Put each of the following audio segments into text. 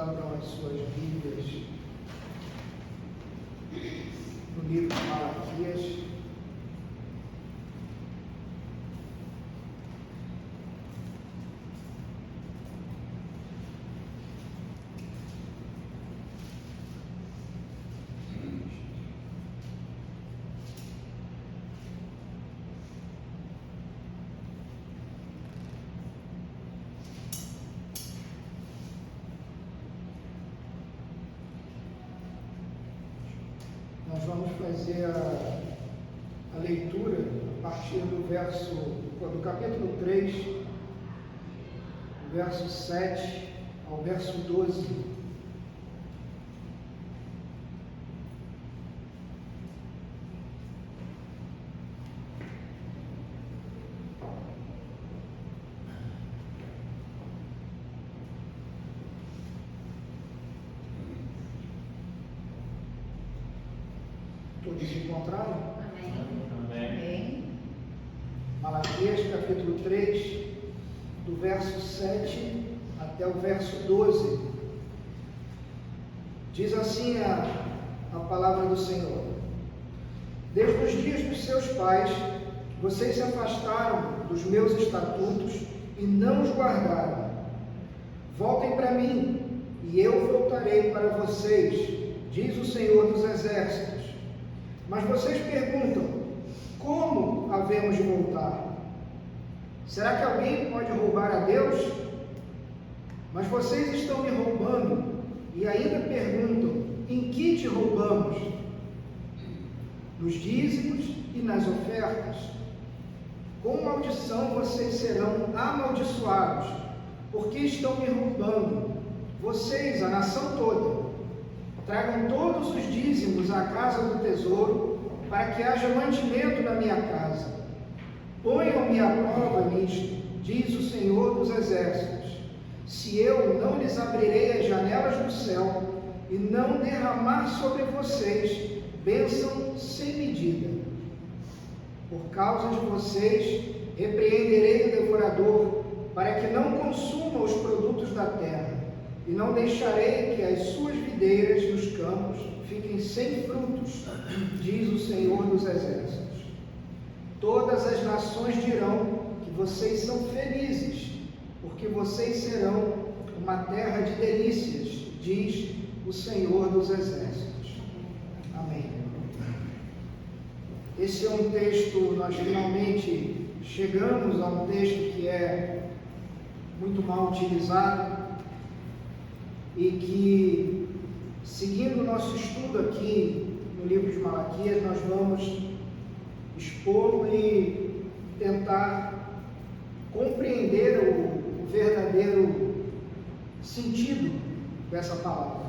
abram as suas Bíblias no livro de Malaquias. Nós vamos fazer a leitura a partir do capítulo 3, do verso 7 ao verso 12. Todos se encontraram? Amém. Malaquias, capítulo 3, do verso 7 até o verso 12. Diz assim a palavra do Senhor: Desde os dias dos seus pais, vocês se afastaram dos meus estatutos e não os guardaram. Voltem para mim, e eu voltarei para vocês, diz o Senhor dos Exércitos. Mas vocês perguntam: como havemos de voltar? Será que alguém pode roubar a Deus? Mas vocês estão me roubando e ainda perguntam: em que te roubamos? Nos dízimos e nas ofertas. Com maldição vocês serão amaldiçoados, porque estão me roubando, vocês, a nação toda. Tragam todos os dízimos à casa do tesouro, para que haja mantimento na minha casa. Ponham-me à prova nisto, diz o Senhor dos Exércitos, se eu não lhes abrirei as janelas do céu e não derramar sobre vocês bênção sem medida. Por causa de vocês, repreenderei o devorador, para que não consuma os produtos da terra, e não deixarei que as suas videiras nos campos fiquem sem frutos, diz o Senhor dos Exércitos. Todas as nações dirão que vocês são felizes, porque vocês serão uma terra de delícias, diz o Senhor dos Exércitos. Amém. Esse é um texto, nós finalmente chegamos a um texto que é muito mal utilizado, e que, seguindo o nosso estudo aqui no livro de Malaquias, nós vamos expô-lo e tentar compreender o verdadeiro sentido dessa palavra.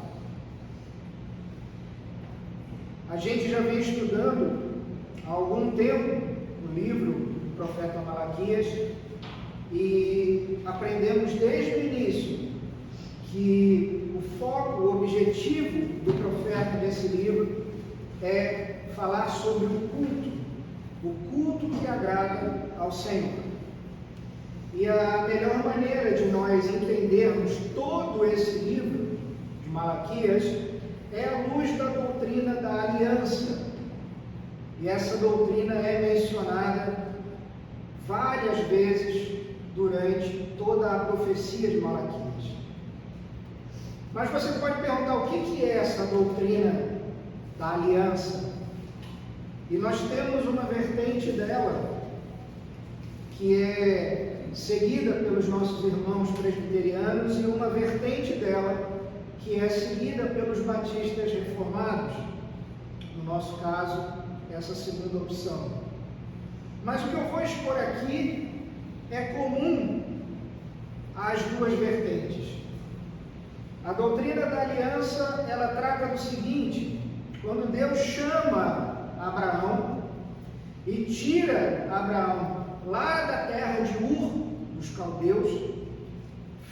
A gente já vem estudando há algum tempo o livro do profeta Malaquias e aprendemos desde o início que o foco, o objetivo do profeta desse livro é falar sobre o culto que agrada ao Senhor. E a melhor maneira de nós entendermos todo esse livro de Malaquias é à luz da doutrina da aliança. E essa doutrina é mencionada várias vezes durante toda a profecia de Malaquias. Mas você pode perguntar o que é essa doutrina da aliança? E nós temos uma vertente dela que é seguida pelos nossos irmãos presbiterianos e uma vertente dela que é seguida pelos batistas reformados. No nosso caso, essa segunda opção. Mas o que eu vou expor aqui é comum às duas vertentes. A doutrina da aliança, ela trata do seguinte: quando Deus chama Abraão e tira Abraão lá da terra de Ur, dos caldeus,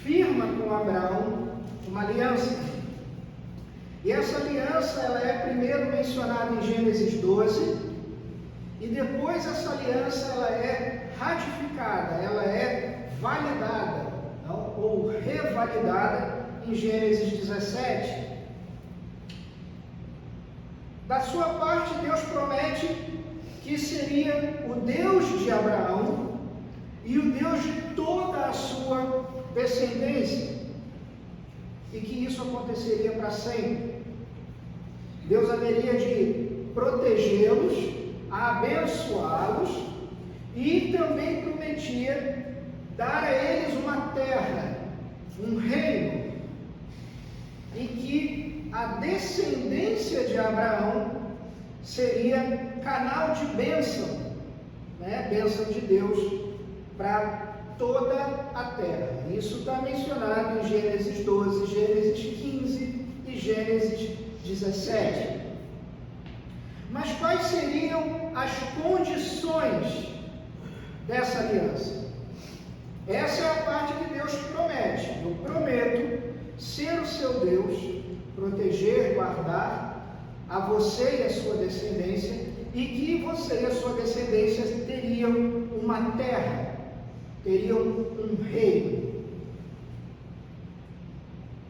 firma com Abraão uma aliança. E essa aliança, ela é primeiro mencionada em Gênesis 12, e depois essa aliança, ela é ratificada, ela é validada, ou revalidada em Gênesis 17, da sua parte Deus promete que seria o Deus de Abraão e o Deus de toda a sua descendência, e que isso aconteceria para sempre. Deus haveria de protegê-los, abençoá-los, e também prometia dar a eles uma terra, um reino, em que a descendência de Abraão seria canal de bênção, bênção de Deus para toda a terra. Isso está mencionado em Gênesis 12, Gênesis 15 e Gênesis 17. Mas quais seriam as condições dessa aliança? Essa é a parte que Deus promete. Eu prometo ser o seu Deus, proteger, guardar a você e a sua descendência, e que você e a sua descendência teriam uma terra, teriam um reino.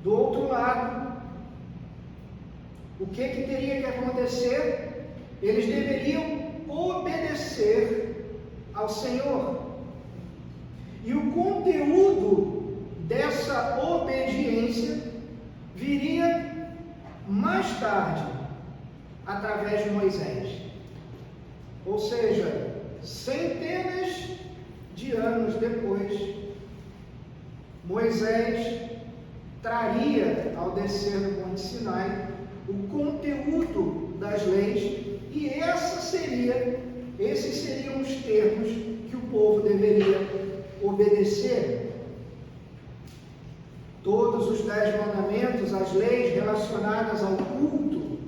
Do outro lado, o que teria que acontecer? Eles deveriam obedecer ao Senhor. E o conteúdo dessa obediência viria mais tarde, através de Moisés. Ou seja, centenas de anos depois, Moisés traria, ao descer do Monte Sinai, o conteúdo das leis, e esses seriam os termos que o povo deveria obedecer. Todos os 10 mandamentos, as leis relacionadas ao culto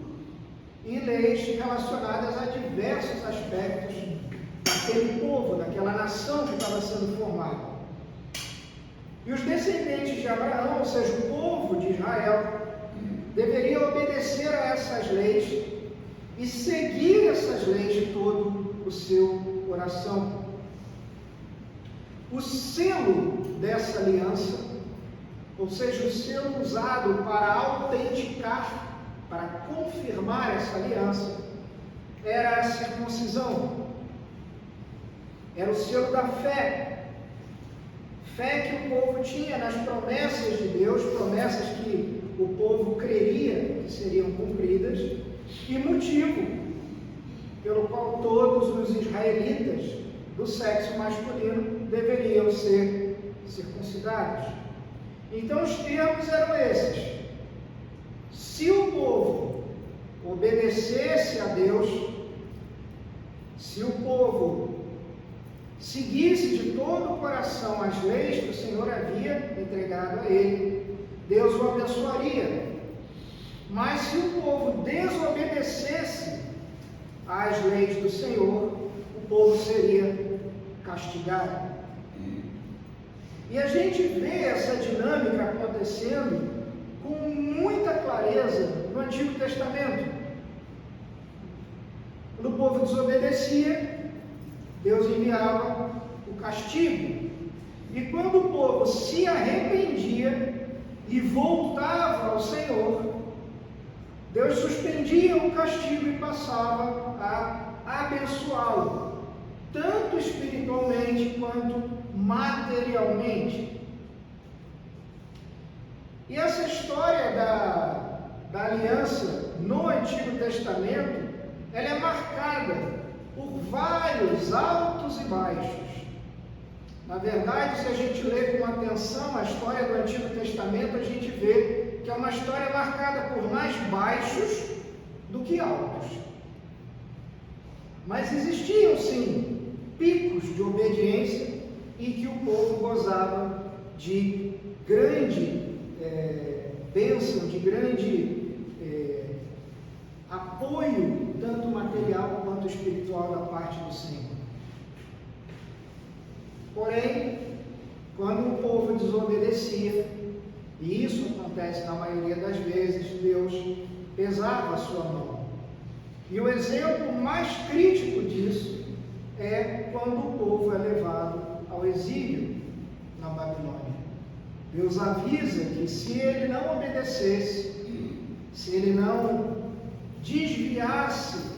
e leis relacionadas a diversos aspectos daquele povo, daquela nação que estava sendo formada. E os descendentes de Abraão, ou seja, o povo de Israel, deveriam obedecer a essas leis e seguir essas leis de todo o seu coração. O selo dessa aliança, ou seja, o selo usado para autenticar, para confirmar essa aliança, era a circuncisão. Era o selo da fé. Fé que o povo tinha nas promessas de Deus, promessas que o povo creria que seriam cumpridas, e motivo pelo qual todos os israelitas do sexo masculino deveriam ser circuncidados. Então os termos eram esses: se o povo obedecesse a Deus, se o povo seguisse de todo o coração as leis que o Senhor havia entregado a ele, Deus o abençoaria. Mas se o povo desobedecesse às leis do Senhor, o povo seria castigado. E a gente vê essa dinâmica acontecendo com muita clareza no Antigo Testamento. Quando o povo desobedecia, Deus enviava o castigo. E quando o povo se arrependia e voltava ao Senhor, Deus suspendia o castigo e passava a abençoá-lo, tanto espiritualmente quanto materialmente. E essa história da aliança no Antigo Testamento, ela é marcada por vários altos e baixos. Na verdade, se a gente lê com atenção a história do Antigo Testamento, a gente vê que é uma história marcada por mais baixos do que altos. Mas existiam, sim, picos de obediência e que o povo gozava de grande bênção, de grande apoio, tanto material quanto espiritual, da parte do Senhor. Porém, quando o povo desobedecia, e isso acontece na maioria das vezes, Deus pesava a sua mão. E o exemplo mais crítico disso é quando o povo é levado ao exílio na Babilônia. Deus avisa que se ele não obedecesse, se ele não desviasse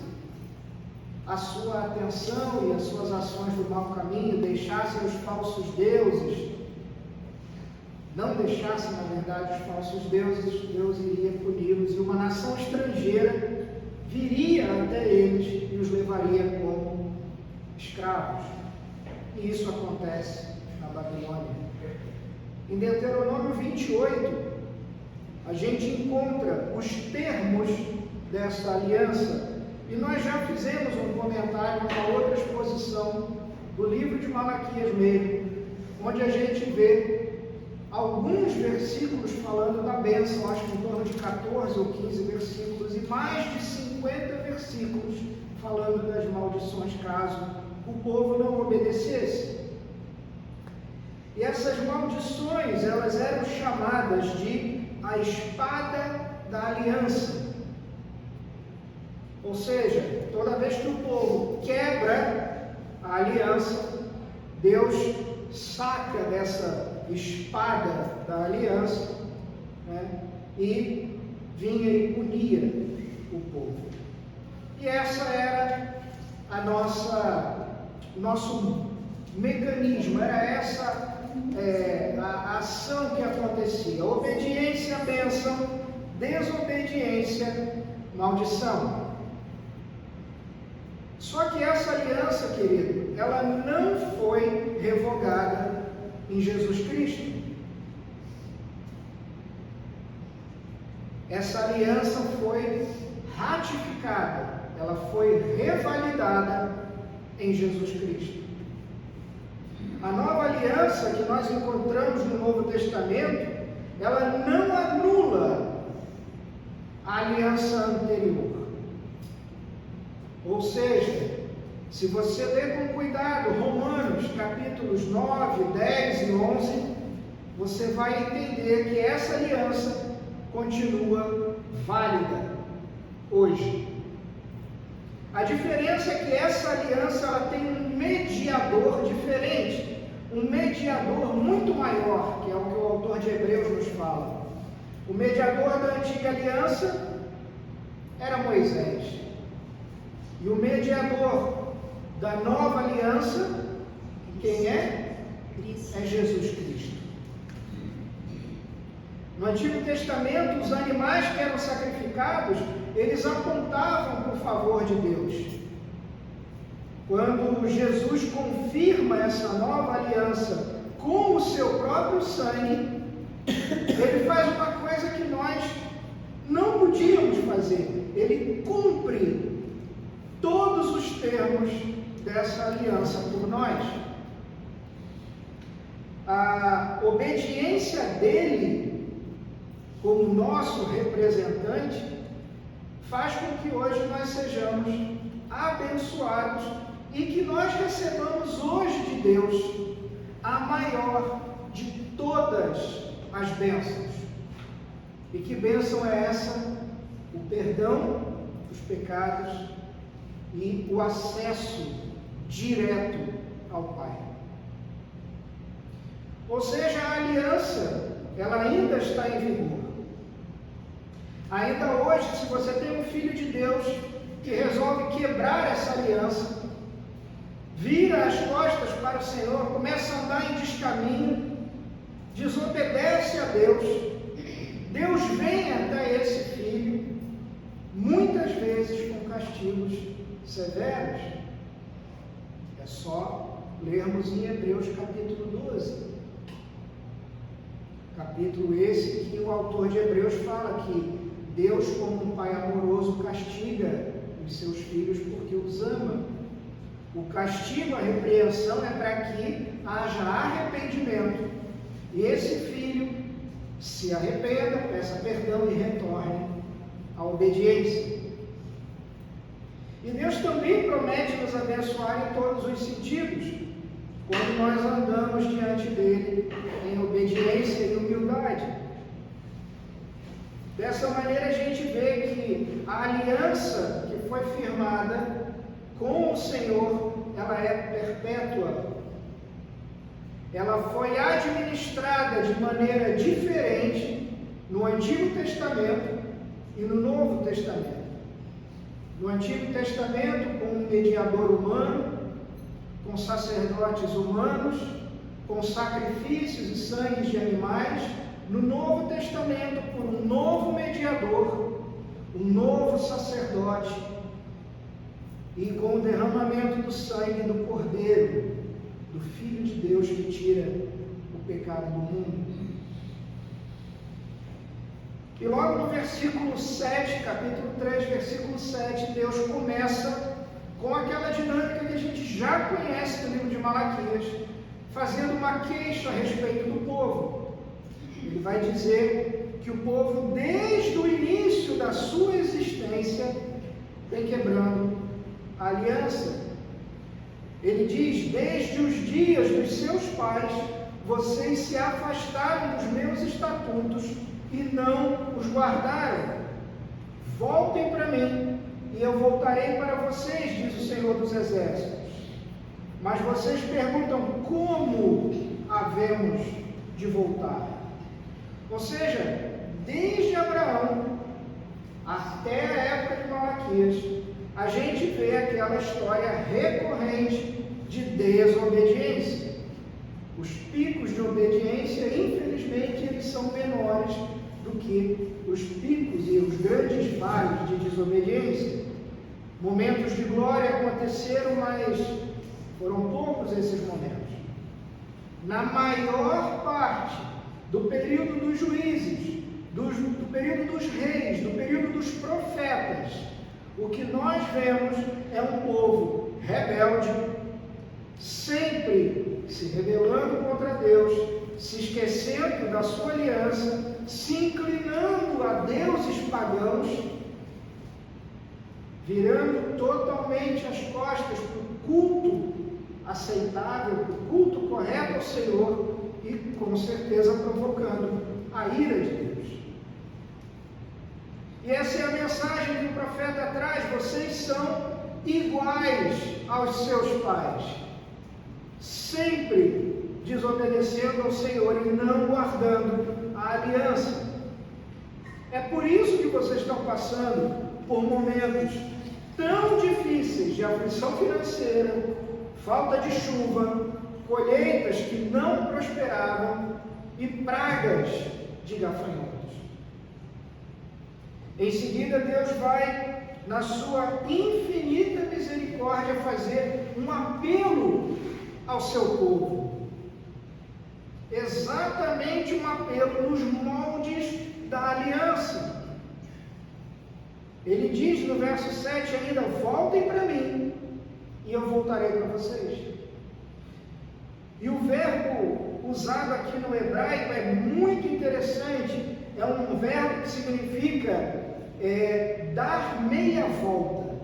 a sua atenção e as suas ações do mau caminho, deixasse os falsos deuses, não deixasse, na verdade, os falsos deuses, Deus iria puni-los, e uma nação estrangeira viria até eles e os levaria como escravos. E isso acontece na Babilônia. Em Deuteronômio 28, a gente encontra os termos dessa aliança, e nós já fizemos um comentário numa outra exposição do livro de Malaquias mesmo, onde a gente vê alguns versículos falando da bênção, acho que em torno de 14 ou 15 versículos, e mais de 50 versículos falando das maldições caso o povo não obedecesse. E essas maldições, elas eram chamadas de a espada da aliança. Ou seja, toda vez que o povo quebra a aliança, Deus saca dessa espada da aliança, né, e vinha e punia o povo. E essa era o nosso mecanismo, era essa a ação que acontecia: obediência, bênção; desobediência, maldição. Só que essa aliança, querido, ela não foi revogada em Jesus Cristo. Essa aliança foi ratificada, ela foi revalidada em Jesus Cristo. A nova aliança que nós encontramos no Novo Testamento, ela não anula a aliança anterior. Ou seja, se você ler com cuidado Romanos capítulos 9, 10 e 11, você vai entender que essa aliança continua válida hoje. A diferença é que essa aliança ela tem um mediador diferente, um mediador muito maior, que é o que o autor de Hebreus nos fala. O mediador da antiga aliança era Moisés. E o mediador da nova aliança, quem é? É Jesus Cristo. No Antigo Testamento, os animais que eram sacrificados, eles apontavam para o favor de Deus. Quando Jesus confirma essa nova aliança com o seu próprio sangue, ele faz uma coisa que nós não podíamos fazer. Ele cumpre todos os termos dessa aliança por nós. A obediência dele, como nosso representante, faz com que hoje nós sejamos abençoados e que nós recebamos hoje de Deus a maior de todas as bênçãos. E que bênção é essa? O perdão dos pecados e o acesso direto ao Pai. Ou seja, a aliança, ela ainda está em vigor. Ainda hoje, se você tem um filho de Deus que resolve quebrar essa aliança, vira as costas para o Senhor, começa a andar em descaminho, desobedece a Deus, Deus vem até esse filho, muitas vezes com castigos severos. É só lermos em Hebreus capítulo 12. Capítulo esse que o autor de Hebreus fala que Deus, como um pai amoroso, castiga os seus filhos porque os ama. O castigo, a repreensão é para que haja arrependimento. E esse filho se arrependa, peça perdão e retorne à obediência. E Deus também promete nos abençoar em todos os sentidos, quando nós andamos diante dele em obediência e humildade. Dessa maneira a gente vê que a aliança que foi firmada com o Senhor, ela é perpétua. ela foi administrada de maneira diferente no Antigo Testamento e no Novo Testamento. No Antigo Testamento, com um mediador humano, com sacerdotes humanos, com sacrifícios e sangues de animais. No Novo Testamento, por um novo mediador, um novo sacerdote, e com o derramamento do sangue do Cordeiro, do Filho de Deus que tira o pecado do mundo. E logo no versículo 7, capítulo 3, versículo 7, Deus começa com aquela dinâmica que a gente já conhece do livro de Malaquias, fazendo uma queixa a respeito do povo. Ele vai dizer que o povo, desde o início da sua existência, vem quebrando a aliança. Ele diz: desde os dias dos seus pais, vocês se afastaram dos meus estatutos e não os guardaram. Voltem para mim, e eu voltarei para vocês, diz o Senhor dos Exércitos. Mas vocês perguntam: como havemos de voltar? Ou seja, desde Abraão até a época de Malaquias, a gente vê aquela história recorrente de desobediência. Os picos de obediência, infelizmente, eles são menores do que os picos e os grandes vales de desobediência. Momentos de glória aconteceram, mas foram poucos esses momentos. Na maior parte do período dos juízes, do período dos reis, do período dos profetas, o que nós vemos é um povo rebelde, sempre se rebelando contra Deus, se esquecendo da sua aliança, se inclinando a deuses pagãos, virando totalmente as costas para o culto aceitável, para o culto correto ao Senhor e, com certeza, provocando a ira de Deus. E essa é a mensagem que o profeta traz: vocês são iguais aos seus pais, sempre desobedecendo ao Senhor e não guardando a aliança. É por isso que vocês estão passando por momentos tão difíceis de aflição financeira, falta de chuva, colheitas que não prosperavam e pragas de gafanhotos. Em seguida, Deus vai, na sua infinita misericórdia, fazer um apelo ao seu povo. Exatamente um apelo nos moldes da aliança. Ele diz no verso 7 ainda: voltem para mim e eu voltarei para vocês. E o verbo usado aqui no hebraico é muito interessante. É um verbo que significa dar meia volta.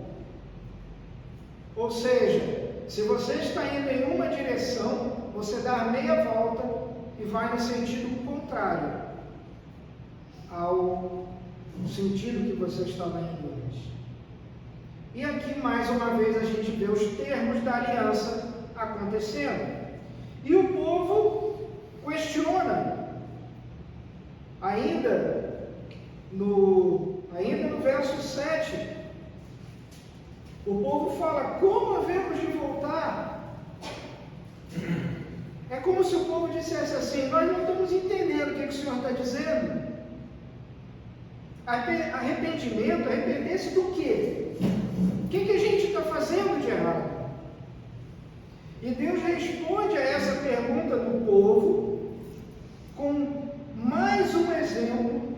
Ou seja, se você está indo em uma direção, você dá meia volta e vai no sentido contrário ao sentido que você estava indo antes. E aqui, mais uma vez, a gente vê os termos da aliança acontecendo. E o povo questiona. Ainda no verso 7, o povo fala: como havemos de voltar? É como se o povo dissesse assim: nós não estamos entendendo o que o Senhor está dizendo. Arrependimento, arrepender-se do quê? O que a gente está fazendo de errado? E Deus responde a essa pergunta do povo com mais um exemplo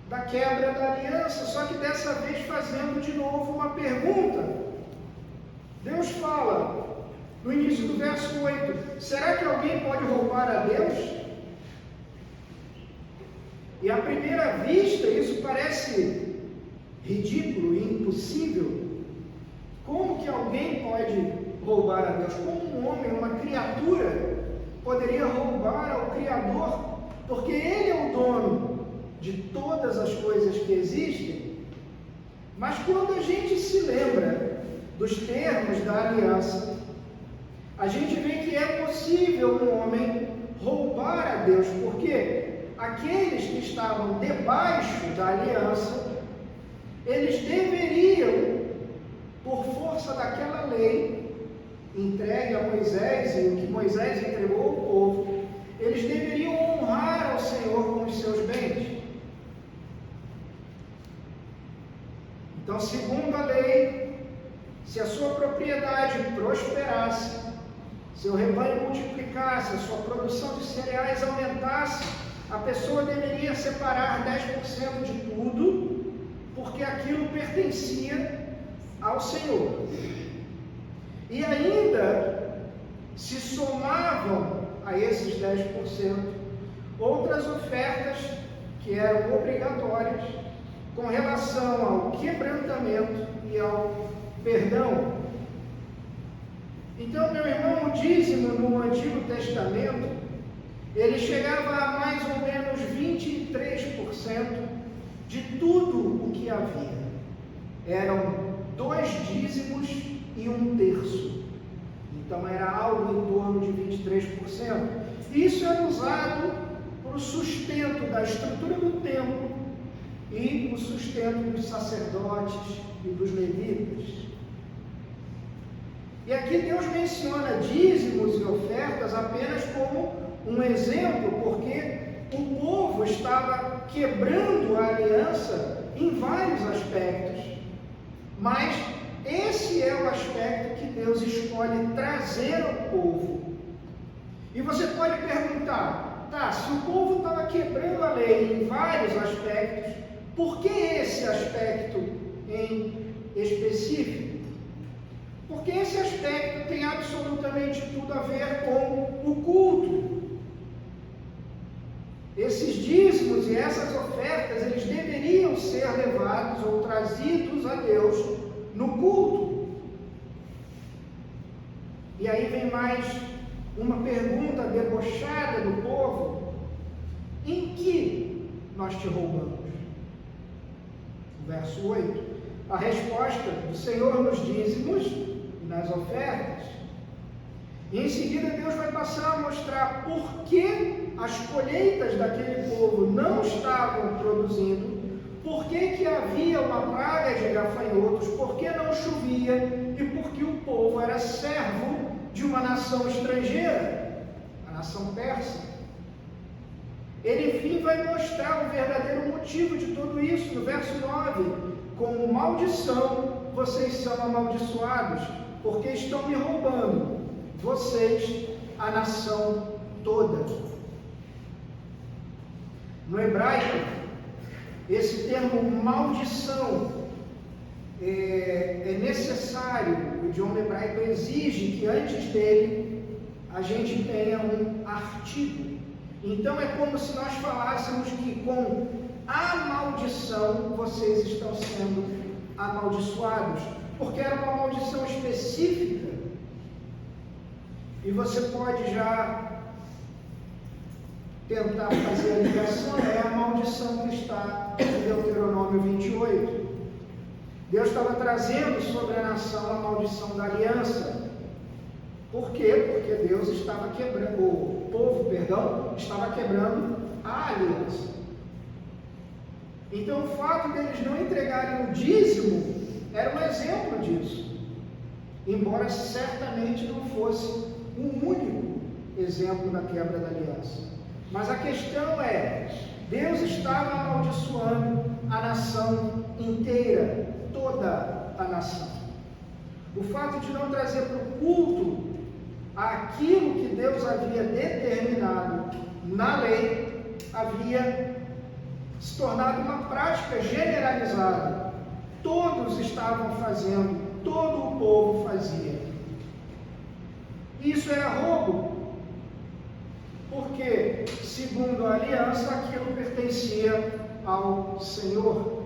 da quebra da aliança, só que dessa vez fazendo de novo uma pergunta. Deus fala, no início do verso 8: será que alguém pode roubar a Deus? E à primeira vista isso parece ridículo e impossível. Como que alguém pode roubar a Deus? Como um homem, uma criatura, poderia roubar ao Criador? Porque Ele é o dono de todas as coisas que existem. Mas quando a gente se lembra dos termos da aliança, a gente vê que é possível um homem roubar a Deus, porque aqueles que estavam debaixo da aliança, eles deveriam, por força daquela lei entregue a Moisés e o que Moisés entregou ao povo, eles deveriam honrar ao Senhor com os seus bens. Então, segundo a lei, se a sua propriedade prosperasse, seu rebanho multiplicasse, a sua produção de cereais aumentasse, a pessoa deveria separar 10% de tudo, porque aquilo pertencia ao Senhor. E ainda se somavam a esses 10% outras ofertas que eram obrigatórias com relação ao quebrantamento e ao perdão. Então, meu irmão, o dízimo no Antigo Testamento, ele chegava a mais ou menos 23% de tudo o que havia. Eram 2 dízimos e 1/3. Então era algo em torno de 23%. Isso era usado para o sustento da estrutura do templo e o sustento dos sacerdotes e dos levitas. E aqui Deus menciona dízimos e ofertas apenas como um exemplo, porque o povo estava quebrando a aliança em vários aspectos. Mas esse é o aspecto que Deus escolhe trazer ao povo. E você pode perguntar, tá, se o povo estava quebrando a lei em vários aspectos, por que esse aspecto em específico? Porque esse aspecto tem absolutamente tudo a ver com o culto. Esses dízimos e essas ofertas, eles deveriam ser levados ou trazidos a Deus no culto. E aí vem mais uma pergunta debochada do povo: em que nós te roubamos? Verso 8, a resposta do Senhor nos dízimos e nas ofertas. E em seguida Deus vai passar a mostrar por que as colheitas daquele povo não estavam produzindo, por que havia uma praga de gafanhotos, por que não chovia e por que o povo era servo de uma nação estrangeira, a nação persa. Ele, enfim, vai mostrar o verdadeiro motivo de tudo isso, no verso 9: como maldição vocês são amaldiçoados, porque estão me roubando, vocês, a nação toda. No hebraico, esse termo maldição é necessário. O idioma hebraico exige que antes dele a gente tenha um artigo. Então é como se nós falássemos que com a maldição vocês estão sendo amaldiçoados, porque era uma maldição específica. E você pode já tentar fazer a ligação, é a maldição que está em Deuteronômio 28. Deus estava trazendo sobre a nação a maldição da aliança. Por quê? Porque Deus estava quebrando, o povo, estava quebrando a aliança. Então o fato deles não entregarem o dízimo era um exemplo disso, embora certamente não fosse o único exemplo da quebra da aliança. Mas a questão é, Deus estava amaldiçoando a nação inteira, toda a nação. O fato de não trazer para o culto aquilo que Deus havia determinado na lei, havia se tornado uma prática generalizada. Todos estavam fazendo, todo o povo fazia. Isso era roubo, porque, segundo a aliança, aquilo pertencia ao Senhor.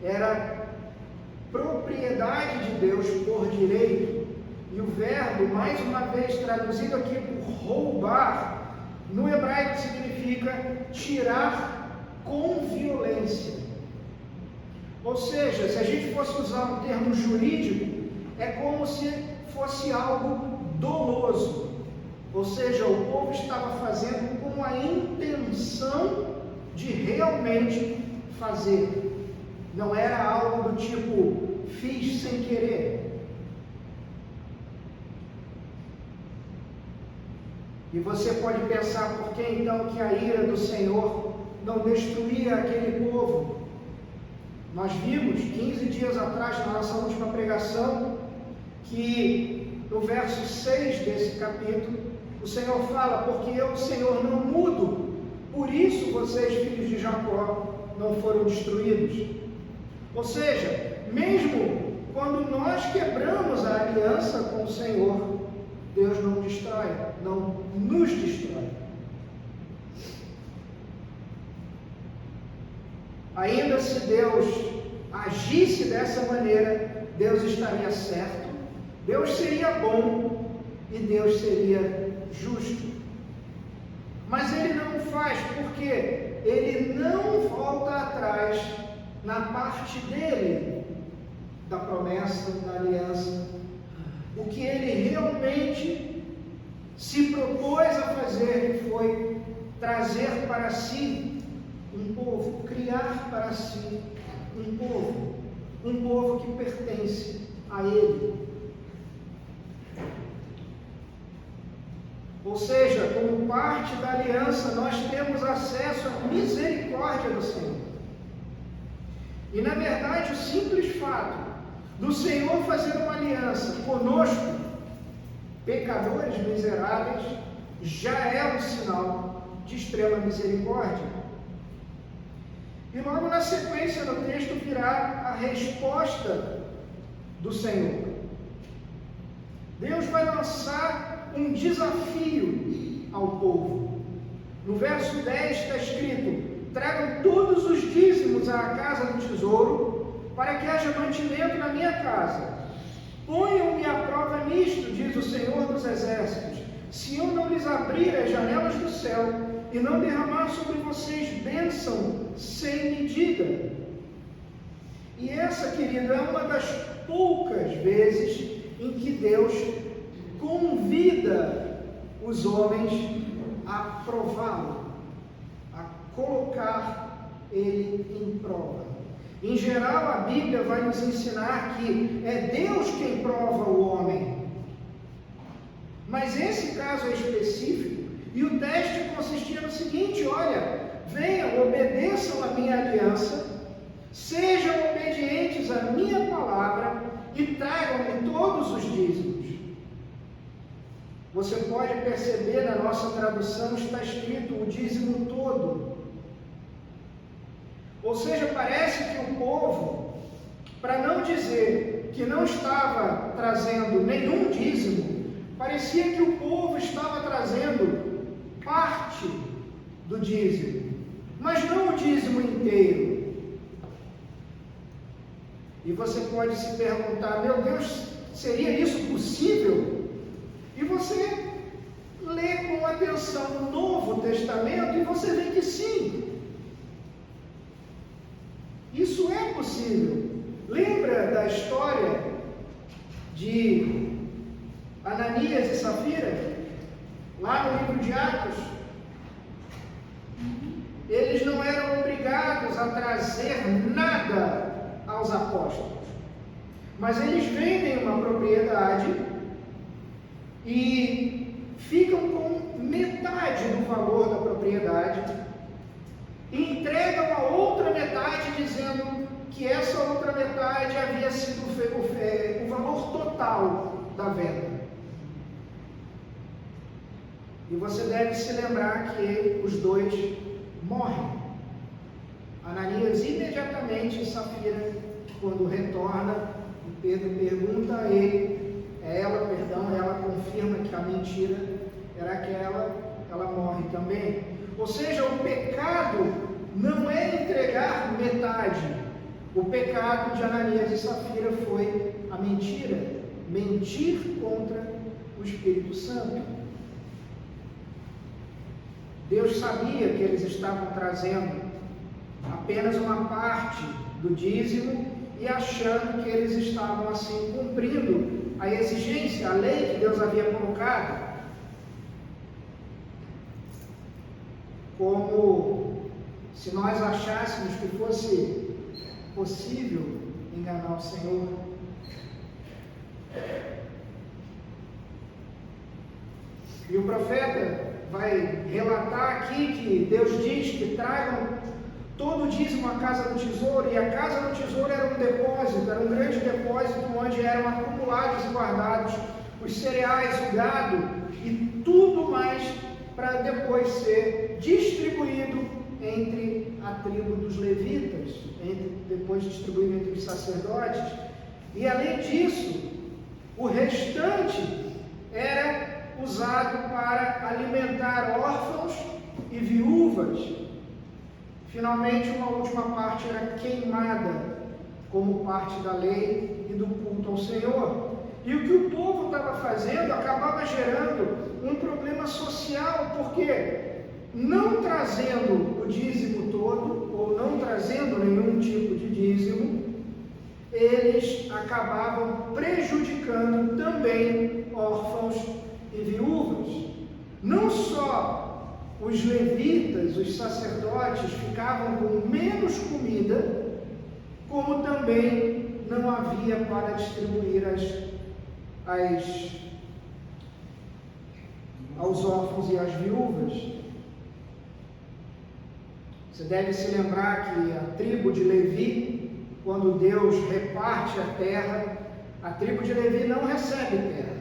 Era propriedade de Deus por direito. E o verbo, mais uma vez traduzido aqui por roubar, no hebraico significa tirar com violência. Ou seja, se a gente fosse usar um termo jurídico, é como se fosse algo doloso, ou seja, o povo estava fazendo com a intenção de realmente fazer. Não era algo do tipo, fiz sem querer. E você pode pensar, por que então que a ira do Senhor não destruía aquele povo? Nós vimos 15 dias atrás, na nossa última pregação, que no verso 6 desse capítulo, o Senhor fala, porque eu, Senhor, não mudo, por isso vocês, filhos de Jacó, não foram destruídos. Ou seja, mesmo quando nós quebramos a aliança com o Senhor, Deus não destrói, não nos destrói. Ainda se Deus agisse dessa maneira, Deus estaria certo, Deus seria bom e Deus seria justo. Mas Ele não faz, porque Ele não volta atrás na parte dele, da promessa, da aliança. O que Ele realmente se propôs a fazer foi trazer para si um povo, criar para si um povo que pertence a Ele. Ou seja, como parte da aliança, nós temos acesso à misericórdia do Senhor. E na verdade, o simples fato do Senhor fazer uma aliança conosco, pecadores miseráveis, já é um sinal de extrema misericórdia. E logo na sequência do texto virá a resposta do Senhor. Deus vai lançar um desafio ao povo. No verso 10 está escrito: tragam todos os dízimos à casa do tesouro, para que haja mantimento na minha casa. Ponham-me à prova nisto, diz o Senhor dos Exércitos, se eu não lhes abrir as janelas do céu e não derramar sobre vocês bênção sem medida. E essa, querida, é uma das poucas vezes em que Deus convida os homens a prová-lo, a colocar ele em prova. Em geral, a Bíblia vai nos ensinar que é Deus quem prova o homem. Mas esse caso é específico, e o teste consistia no seguinte: olha, venham, obedeçam a minha aliança, sejam obedientes à minha palavra e tragam-me todos os dízimos. Você pode perceber, na nossa tradução está escrito o dízimo todo. Ou seja, parece que o povo, para não dizer que não estava trazendo nenhum dízimo, parecia que o povo estava trazendo parte do dízimo, mas não o dízimo inteiro. E você pode se perguntar: meu Deus, seria isso possível? E você lê com atenção o Novo Testamento e você vê que sim, isso é possível. Lembra da história de Ananias e Safira? Lá no livro de Atos, eles não eram obrigados a trazer nada aos apóstolos, mas eles vendem uma propriedade e ficam com metade do valor da propriedade e entregam a outra metade, dizendo que essa outra metade havia sido o valor total da venda. E você deve se lembrar que os dois morrem. Ananias imediatamente, e Safira, quando retorna, Pedro pergunta a ele, ela confirma que a mentira era aquela, ela morre também. Ou seja, o pecado não é entregar metade. O pecado de Ananias e Safira foi a mentira, mentir contra o Espírito Santo. Deus sabia que eles estavam trazendo apenas uma parte do dízimo e achando que eles estavam assim cumprindo a exigência, a lei que Deus havia colocado, como se nós achássemos que fosse possível enganar o Senhor. E o profeta vai relatar aqui que Deus diz que tragam todo o dízimo à casa do tesouro, e a casa do tesouro era um depósito, era um grande depósito onde eram acumulados e guardados os cereais, o gado e tudo mais, para depois ser distribuído entre a tribo dos levitas, depois distribuído entre os sacerdotes. E além disso, o restante era usado para alimentar órfãos e viúvas. Finalmente, uma última parte era queimada como parte da lei e do culto ao Senhor. E o que o povo estava fazendo acabava gerando um problema social, porque não trazendo o dízimo todo, ou não trazendo nenhum tipo de dízimo, eles acabavam prejudicando também órfãos e viúvas. Não só os levitas, os sacerdotes, ficavam com menos comida, como também não havia para distribuir aos órfãos e às viúvas. Você deve se lembrar que a tribo de Levi, quando Deus reparte a terra, a tribo de Levi não recebe terra.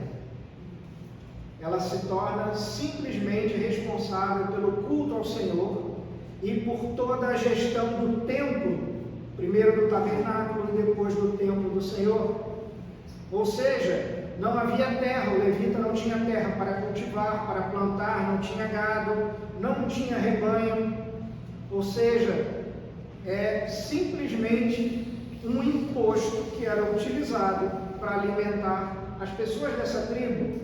Ela se torna simplesmente responsável pelo culto ao Senhor e por toda a gestão do templo, primeiro do tabernáculo e depois do templo do Senhor. Ou seja, não havia terra, o levita não tinha terra para cultivar, para plantar, não tinha gado, não tinha rebanho. Ou seja, é simplesmente um imposto que era utilizado para alimentar as pessoas dessa tribo.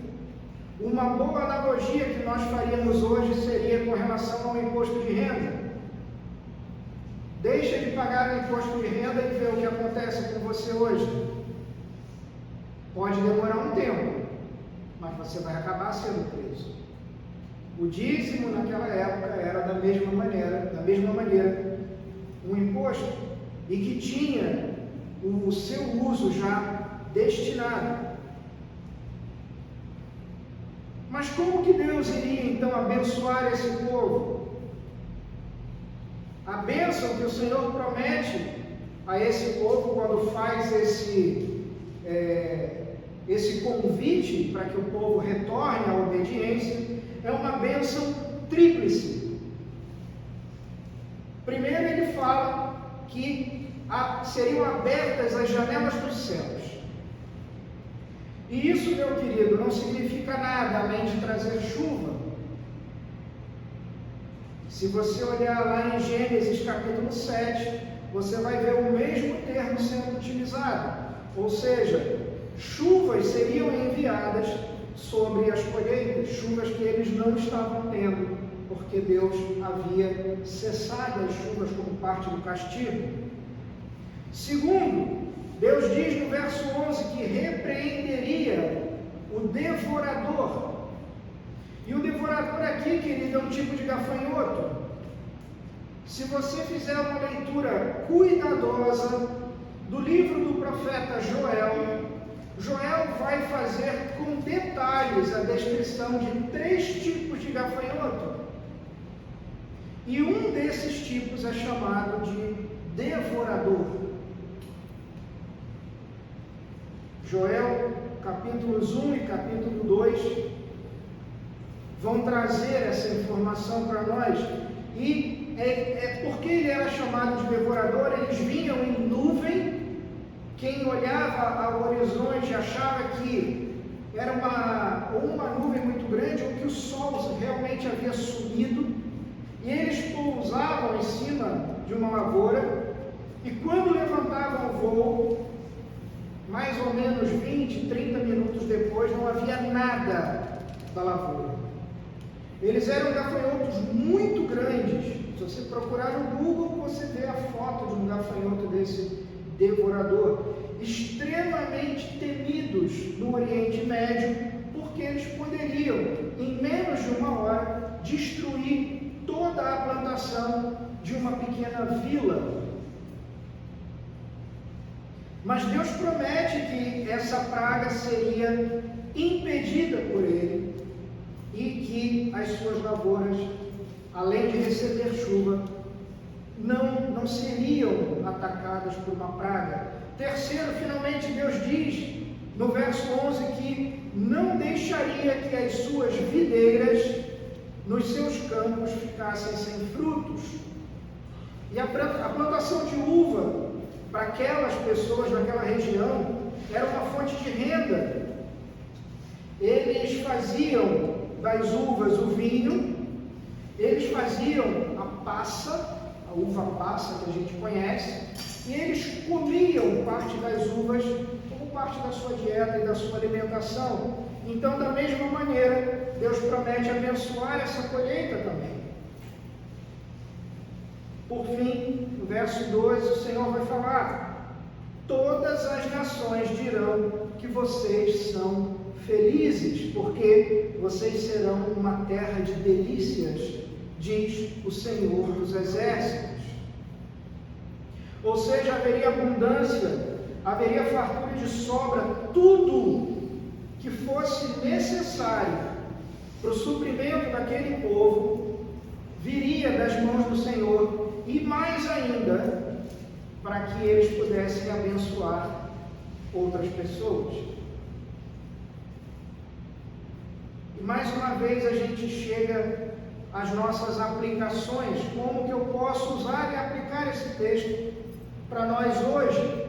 Uma boa analogia que nós faríamos hoje seria com relação ao imposto de renda. Deixa de pagar o imposto de renda e vê o que acontece com você hoje. Pode demorar um tempo, mas você vai acabar sendo preso. O dízimo naquela época era da mesma maneira, um imposto, e que tinha o seu uso já destinado. Mas como que Deus iria então abençoar esse povo? A bênção que o Senhor promete a esse povo quando faz esse convite para que o povo retorne à obediência é uma bênção tríplice. Primeiro ele fala que seriam abertas as janelas dos céus. E isso, meu querido, não significa nada além de trazer chuva. Se você olhar lá em Gênesis capítulo 7, você vai ver o mesmo termo sendo utilizado. Ou seja, chuvas seriam enviadas sobre as colheitas, chuvas que eles não estavam tendo, porque Deus havia cessado as chuvas como parte do castigo. Segundo, Deus diz no verso 11 que repreenderia o devorador. E o devorador aqui, querido, é um tipo de gafanhoto. Se você fizer uma leitura cuidadosa do livro do profeta Joel, Joel vai fazer com detalhes a descrição de 3 tipos de gafanhoto. E um desses tipos é chamado de devorador. Joel, capítulos 1 e capítulo 2, vão trazer essa informação para nós. E porque ele era chamado de devorador, eles vinham em nuvem. Quem olhava ao horizonte achava que era uma nuvem muito grande, ou que o sol realmente havia sumido. E eles pousavam em cima de uma lavoura, e quando levantavam o voo, mais ou menos 20, 30 minutos depois, não havia nada da lavoura. Eles eram gafanhotos muito grandes. Se você procurar no Google, você vê a foto de um gafanhoto desse devorador. extremamente temidos no Oriente Médio, porque eles poderiam, em menos de uma hora, destruir toda a plantação de uma pequena vila. Mas Deus promete que essa praga seria impedida por ele e que as suas lavouras, além de receber chuva, não seriam atacadas por uma praga. Terceiro, finalmente Deus diz no verso 11 que não deixaria que as suas videiras nos seus campos ficassem sem frutos. E a plantação de uva para aquelas pessoas naquela região era uma fonte de renda. Eles faziam das uvas o vinho, eles faziam a passa, a uva passa que a gente conhece, e eles comiam parte das uvas como parte da sua dieta e da sua alimentação. Então, da mesma maneira, Deus promete abençoar essa colheita também. Por fim, no verso 12, o Senhor vai falar: todas as nações dirão que vocês são felizes, porque vocês serão uma terra de delícias, diz o Senhor dos Exércitos. Ou seja, haveria abundância, haveria fartura de sobra, tudo que fosse necessário para o suprimento daquele povo viria das mãos do Senhor, e mais ainda, para que eles pudessem abençoar outras pessoas. E mais uma vez a gente chega às nossas aplicações, como que eu posso usar e aplicar esse texto para nós hoje.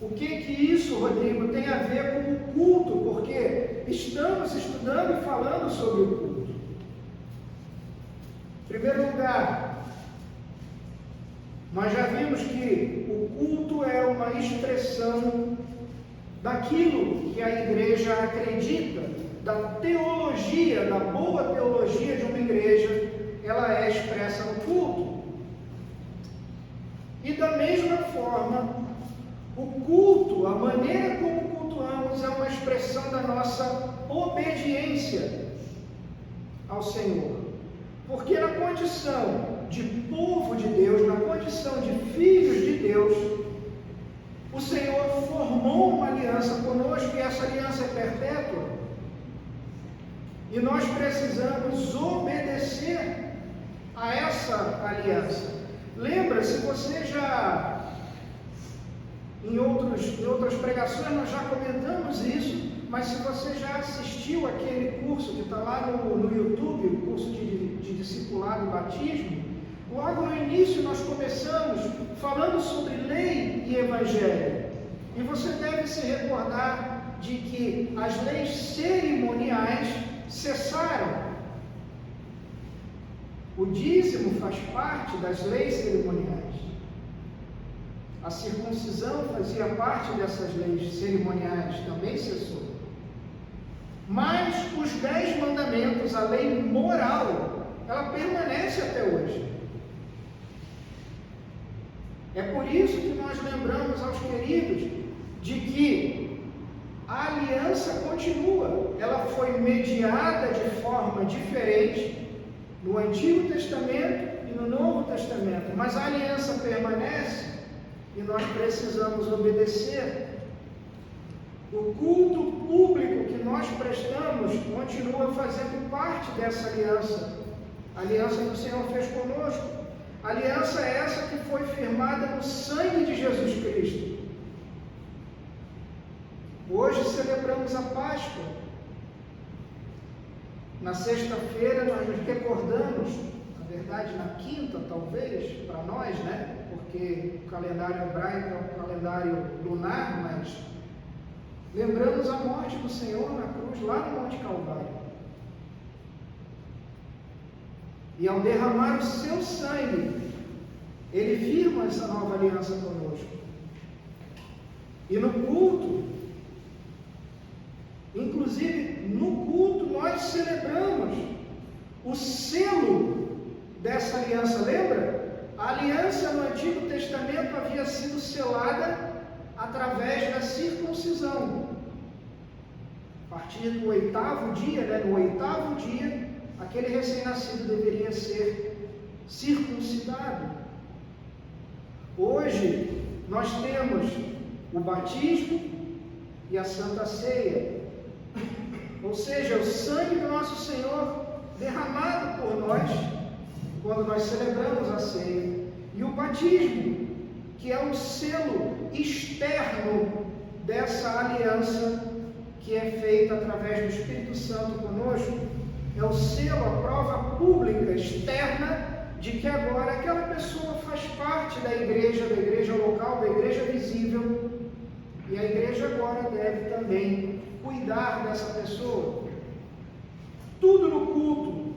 O que isso, Rodrigo, tem a ver com o culto? Porque estamos estudando e falando sobre o culto. Em primeiro lugar, nós já vimos que o culto é uma expressão daquilo que a igreja acredita, da teologia, da boa teologia de uma igreja, ela é expressa no culto. E da mesma forma, o culto, a maneira como cultuamos, é uma expressão da nossa obediência ao Senhor. Porque na condição de povo de Deus, na condição de filhos de Deus, o Senhor formou uma aliança conosco, e essa aliança é perpétua. E nós precisamos obedecer a essa aliança. Lembra, se você já, em outras pregações nós já comentamos isso, mas se você já assistiu aquele curso que está lá no YouTube, o curso de discipulado e batismo, logo no início nós começamos falando sobre lei e evangelho. E você deve se recordar de que as leis cerimoniais cessaram. O dízimo faz parte das leis cerimoniais. A circuncisão fazia parte dessas leis cerimoniais, também cessou. Mas os 10 mandamentos, a lei moral, ela permanece até hoje. É por isso que nós lembramos aos queridos de que a aliança continua. Ela foi mediada de forma diferente no Antigo Testamento e no Novo Testamento, mas a aliança permanece e nós precisamos obedecer. O culto público que nós prestamos continua fazendo parte dessa aliança, a aliança que o Senhor fez conosco. Aliança essa que foi firmada no sangue de Jesus Cristo. Hoje celebramos a Páscoa. Na sexta-feira nós nos recordamos, na verdade na quinta talvez, para nós, né? Porque o calendário hebraico é um calendário lunar, mas lembramos a morte do Senhor na cruz, lá no Monte Calvário. E ao derramar o seu sangue, ele firma essa nova aliança conosco. E no culto, inclusive no culto, nós celebramos o selo dessa aliança. Lembra? A aliança no Antigo Testamento havia sido selada através da circuncisão. A partir do 8º dia, no 8º dia, aquele recém-nascido deveria ser circuncidado. Hoje, nós temos o batismo e a Santa Ceia, ou seja, o sangue do nosso Senhor derramado por nós, quando nós celebramos a ceia, e o batismo, que é o selo externo dessa aliança que é feita através do Espírito Santo conosco, é o selo, a prova pública, externa, de que agora aquela pessoa faz parte da igreja local, da igreja visível, e a igreja agora deve também cuidar dessa pessoa. Tudo no culto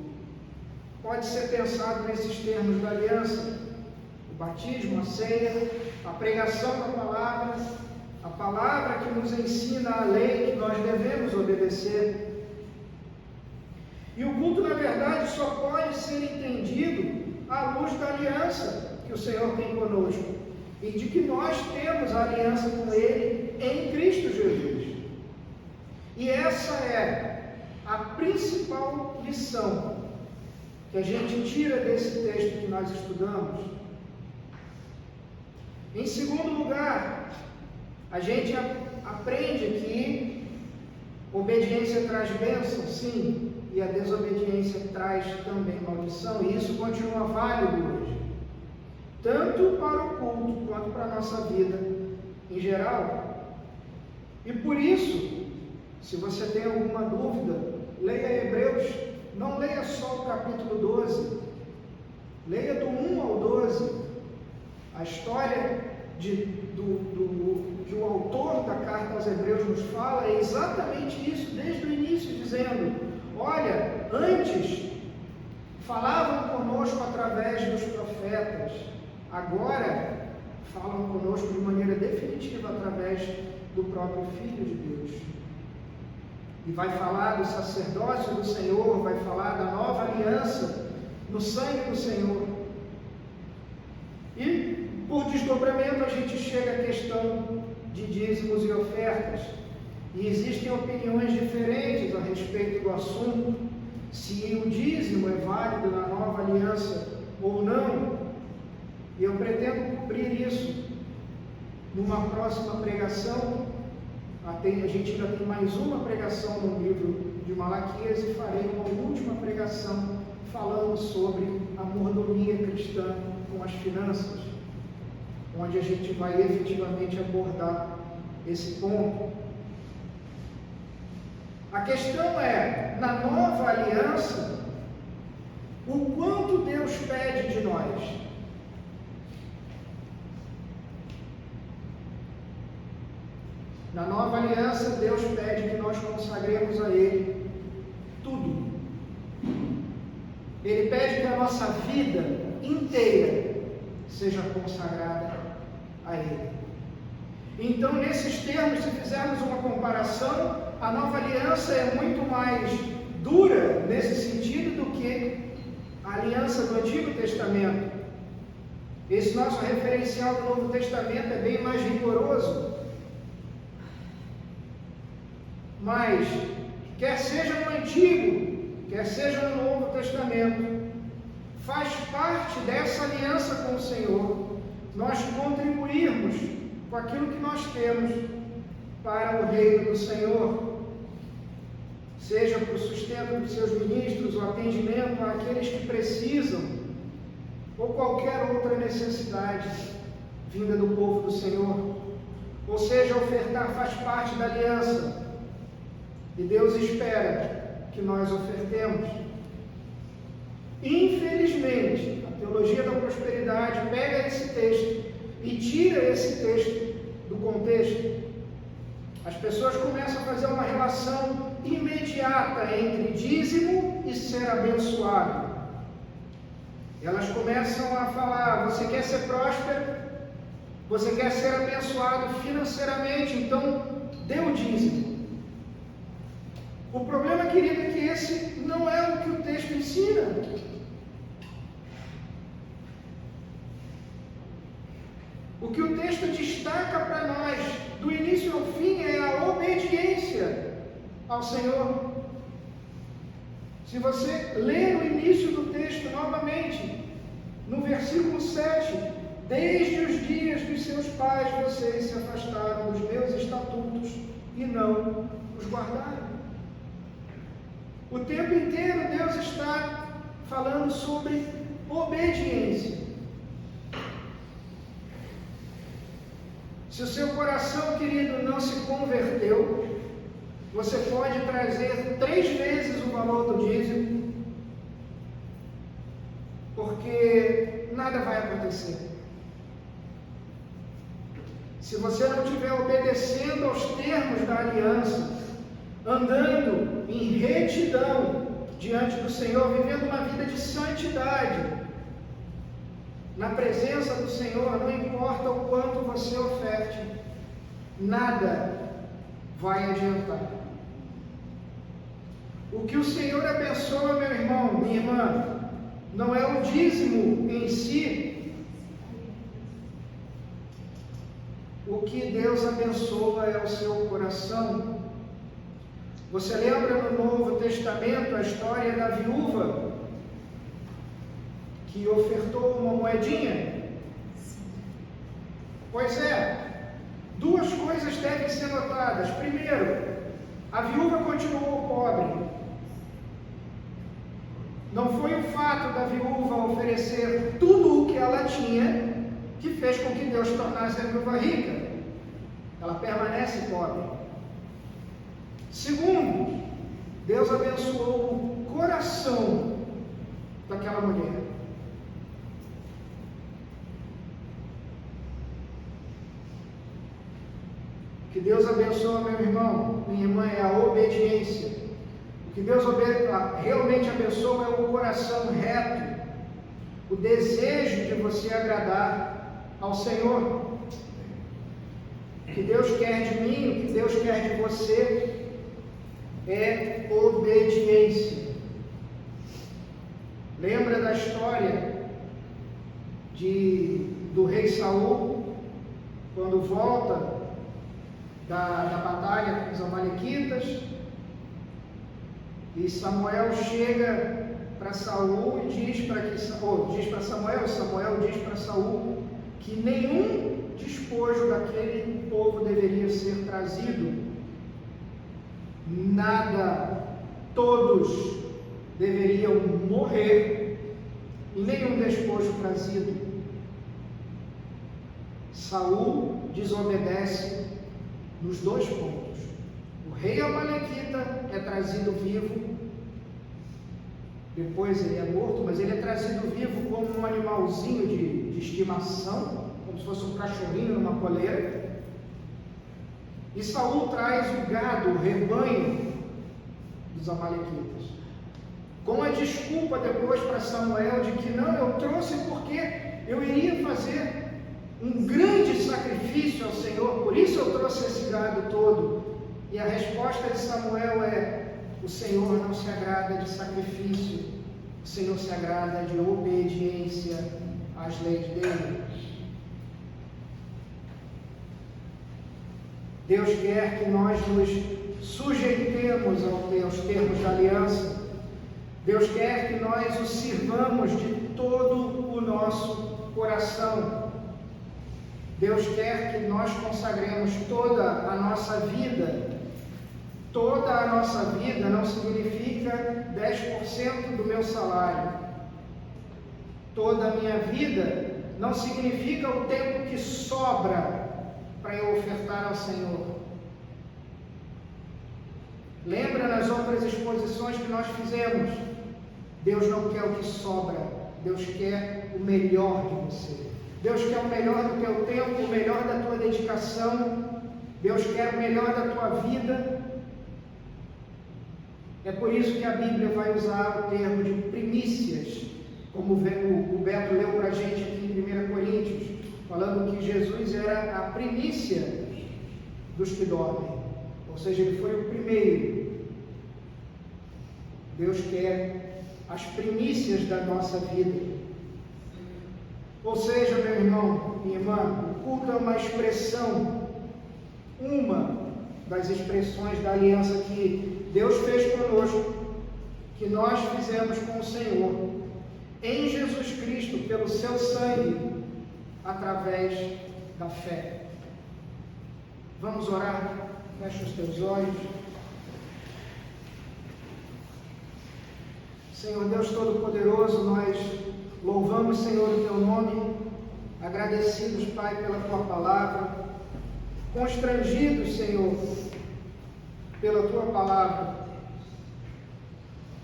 pode ser pensado nesses termos da aliança: o batismo, a ceia, a pregação da palavra, a palavra que nos ensina a lei que nós devemos obedecer. E o culto, na verdade, só pode ser entendido à luz da aliança que o Senhor tem conosco e de que nós temos a aliança com Ele em Cristo Jesus. E essa é a principal lição que a gente tira desse texto que nós estudamos. Em segundo lugar, a gente aprende que obediência traz bênção, sim, e a desobediência traz também maldição, e isso continua válido hoje, tanto para o culto quanto para a nossa vida em geral. E por isso, se você tem alguma dúvida, leia Hebreus, não leia só o capítulo 12, leia do 1 ao 12, a história que o autor da carta aos Hebreus nos fala é exatamente isso, desde o início, dizendo: olha, antes falavam conosco através dos profetas, agora falam conosco de maneira definitiva através do próprio Filho de Deus. E vai falar do sacerdócio do Senhor, vai falar da nova aliança no sangue do Senhor. E por desdobramento a gente chega à questão de dízimos e ofertas. E existem opiniões diferentes a respeito do assunto, se o dízimo é válido na nova aliança ou não. E eu pretendo cobrir isso numa próxima pregação. A gente ainda tem mais uma pregação no livro de Malaquias e farei uma última pregação falando sobre a mordomia cristã com as finanças, onde a gente vai efetivamente abordar esse ponto. A questão é, na nova aliança, o quanto Deus pede de nós. Na nova aliança, Deus pede que nós consagremos a Ele tudo. Ele pede que a nossa vida inteira seja consagrada a Ele. Então, nesses termos, se fizermos uma comparação, a nova aliança é muito mais dura nesse sentido do que a aliança do Antigo Testamento. Esse nosso referencial do Novo Testamento é bem mais rigoroso. Mas, quer seja no Antigo, quer seja no Novo Testamento, faz parte dessa aliança com o Senhor nós contribuirmos com aquilo que nós temos para o reino do Senhor, seja para o sustento dos seus ministros, o atendimento àqueles que precisam, ou qualquer outra necessidade vinda do povo do Senhor. Ou seja, ofertar faz parte da aliança, e Deus espera que nós ofertemos. Infelizmente, a teologia da prosperidade pega esse texto e tira esse texto do contexto. As pessoas começam a fazer uma relação imediata entre dízimo e ser abençoado. Elas começam a falar: você quer ser próspero, você quer ser abençoado financeiramente, então dê o dízimo. O problema, querido, é que esse não é o que o texto ensina. O que o texto destaca para nós, do início ao fim, é a obediência ao Senhor. Se você ler o início do texto novamente, no versículo 7, desde os dias dos seus pais vocês se afastaram dos meus estatutos e não os guardaram. O tempo inteiro Deus está falando sobre obediência. Se o seu coração, querido, não se converteu, você pode trazer 3 vezes o valor do dízimo, porque nada vai acontecer. Se você não estiver obedecendo aos termos da aliança, andando em retidão diante do Senhor, vivendo uma vida de santidade, na presença do Senhor, não importa o quanto você oferte, nada vai adiantar. O que o Senhor abençoa, meu irmão, minha irmã, não é o dízimo em si. O que Deus abençoa é o seu coração. Você lembra no Novo Testamento a história da viúva que ofertou uma moedinha? Pois é, 2 coisas devem ser notadas. Primeiro, a viúva continuou pobre. Não foi o fato da viúva oferecer tudo o que ela tinha que fez com que Deus tornasse a viúva rica. Ela permanece pobre. Segundo, Deus abençoou o coração daquela mulher. O que Deus abençoa, meu irmão, minha irmã, é a obediência. O que Deus realmente abençoa é o coração reto, o desejo de você agradar ao Senhor. O que Deus quer de mim, o que Deus quer de você é obediência. Lembra da história do rei Saul, quando volta da batalha com os amalequitas, e Samuel chega para Saul e diz para Samuel, Samuel diz para Saul que nenhum despojo daquele povo deveria ser trazido, nada, todos deveriam morrer e nenhum despojo trazido. Saul desobedece nos 2 pontos. O rei amalequita é trazido vivo, depois ele é morto, mas ele é trazido vivo como um animalzinho de estimação, como se fosse um cachorrinho numa coleira. E Saul traz o gado, o rebanho dos amalequitas, com a desculpa depois para Samuel de que não, eu trouxe porque eu iria fazer um grande sacrifício ao Senhor, por isso eu trouxe esse gado todo. E a resposta de Samuel é: o Senhor não se agrada de sacrifício, o Senhor se agrada de obediência às leis dele. Deus quer que nós nos sujeitemos aos termos da aliança. Deus quer que nós o sirvamos de todo o nosso coração. Deus quer que nós consagremos toda a nossa vida. Toda a nossa vida não significa 10% do meu salário. Toda a minha vida não significa o tempo que sobra para eu ofertar ao Senhor. Lembra nas outras exposições que nós fizemos? Deus não quer o que sobra, Deus quer o melhor de você. Deus quer o melhor do teu tempo, o melhor da tua dedicação. Deus quer o melhor da tua vida. É por isso que a Bíblia vai usar o termo de primícias, como o Beto leu para a gente aqui em 1 Coríntios, falando que Jesus era a primícia dos que dormem, ou seja, ele foi o primeiro. Deus quer as primícias da nossa vida. Ou seja, meu irmão, minha irmã, o culto é uma expressão, uma das expressões da aliança que Deus fez conosco, que nós fizemos com o Senhor, em Jesus Cristo, pelo seu sangue, através da fé. Vamos orar? Fecha os teus olhos. Senhor Deus Todo-Poderoso, nós louvamos, Senhor, o teu nome, agradecidos, Pai, pela tua palavra, constrangidos, Senhor, pela tua palavra.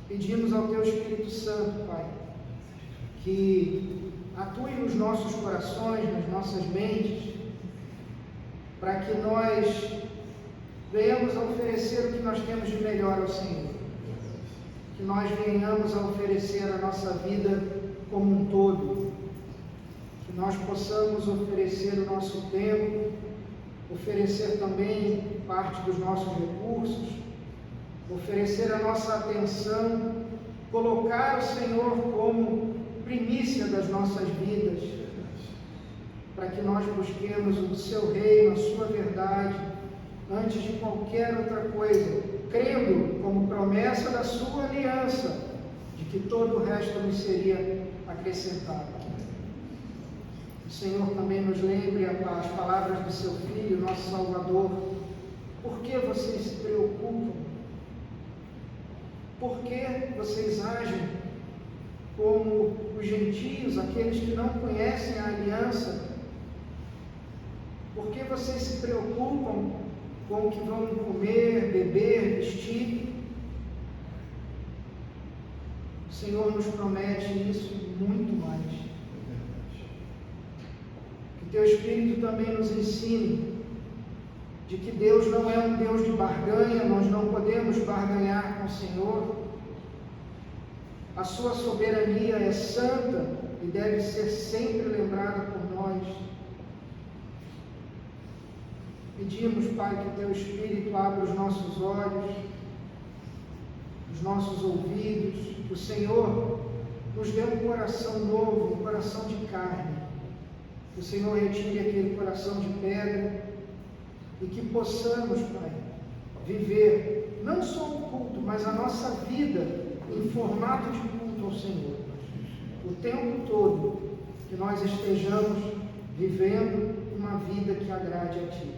Pedimos ao teu Espírito Santo, Pai, que atue nos nossos corações, nas nossas mentes, para que nós venhamos a oferecer o que nós temos de melhor ao Senhor. Que nós venhamos a oferecer a nossa vida como um todo. Que nós possamos oferecer o nosso tempo, oferecer também parte dos nossos recursos, oferecer a nossa atenção, colocar o Senhor como primícia das nossas vidas, para que nós busquemos o seu reino, a sua verdade, antes de qualquer outra coisa, crendo como promessa da sua aliança, de que todo o resto nos seria acrescentado. O Senhor também nos lembre as palavras do seu Filho, nosso Salvador. Por que vocês se preocupam? Por que vocês agem como os gentios, aqueles que não conhecem a aliança? Por que vocês se preocupam com o que vão comer, beber, vestir? O Senhor nos promete isso e muito mais. Que teu Espírito também nos ensine de que Deus não é um Deus de barganha, nós não podemos barganhar com o Senhor. A sua soberania é santa e deve ser sempre lembrada por nós. Pedimos, Pai, que teu Espírito abra os nossos olhos, os nossos ouvidos, que o Senhor nos dê um coração novo, um coração de carne, que o Senhor retire aquele coração de pedra e que possamos, Pai, viver não só o culto, mas a nossa vida em formato de culto ao Senhor, o tempo todo, que nós estejamos vivendo uma vida que agrade a Ti.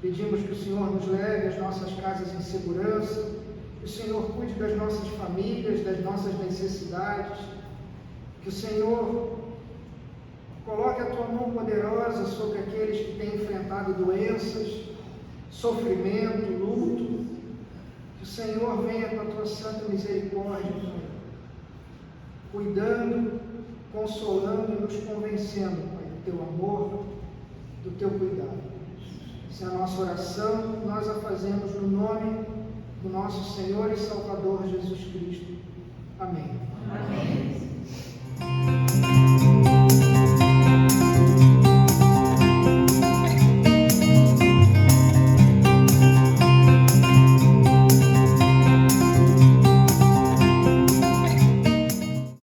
Pedimos que o Senhor nos leve às nossas casas em segurança, que o Senhor cuide das nossas famílias, das nossas necessidades, que o Senhor coloque a Tua mão poderosa sobre aqueles que têm enfrentado doenças, sofrimento, luto, que o Senhor venha com a Tua santa misericórdia, cuidando, consolando e nos convencendo, Pai, do Teu amor, do Teu cuidado. Essa é a nossa oração, nós a fazemos no nome do nosso Senhor e Salvador Jesus Cristo. Amém. Amém.